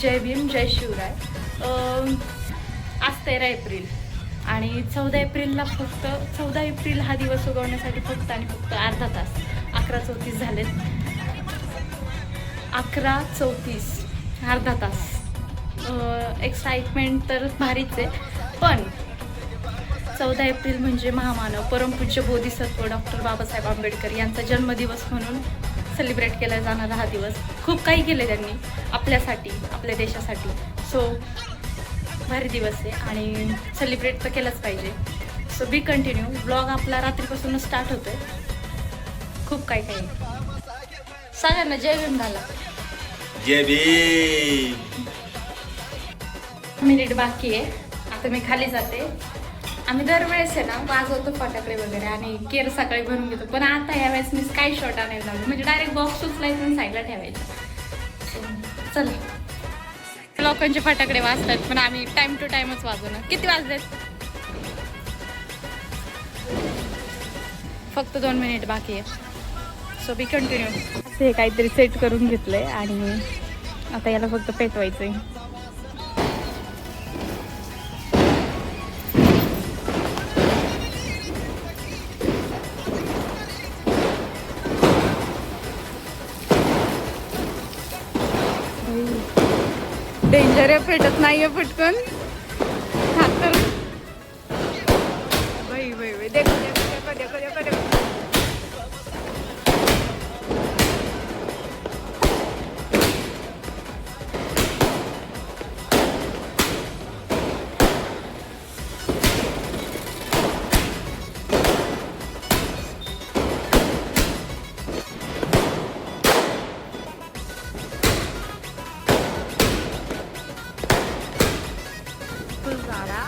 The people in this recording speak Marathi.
जय भीम जय शिवराय. आज 13 एप्रिल आणि 14 एप्रिलला फक्त 14 एप्रिल हा दिवस उगवण्यासाठी फक्त आणि फक्त अर्धा तास 11:34 झालेत. 11:34 अर्धा तास. एक्साइटमेंट तर भारीच आहे, पण 14 एप्रिल म्हणजे महामानव परमपूज्य बोधिसत्व डॉक्टर बाबासाहेब आंबेडकर यांचा जन्मदिवस म्हणून सेलिब्रेट केला जाणारा हा दिवस. खूप काही केले त्यांनी आपल्यासाठी, आपल्या देशासाठी. सो भारी दिवस आहे आणि सेलिब्रेट तर केलंच पाहिजे. सो बी कंटिन्यू. ब्लॉग आपला रात्रीपासूनच स्टार्ट होतोय. खूप काही काही. सगळ्यांना जय भीम झाला. जय भीम. मिनिट बाकी आहे. आता मी खाली जाते. आम्ही दरवेळेस आहे ना वाजवतो फटाकडे वगैरे आणि केर सकाळी भरून घेतो, पण आता यावेळेस मी स्काय शॉट आणायला लागलो, म्हणजे डायरेक्ट बॉक्स उचलायचं आणि साईडला ठेवायचं. चला, लोकांचे फटाकडे वाजतात पण आम्ही टाइम टू टाइमच वाजवणार. किती वाजलेत? फक्त 2 मिनिट बाकी आहे. सो बी कंटिन्यू. हे काहीतरी सेट करून घेतलंय आणि आता याला फक्त पेटवायचंय. डेंजर आहे, पेटत नाहीये पटकन. हात तर भाई भाई भाई. देखो देखो देखो देखो देखो देखो. फुलझाडा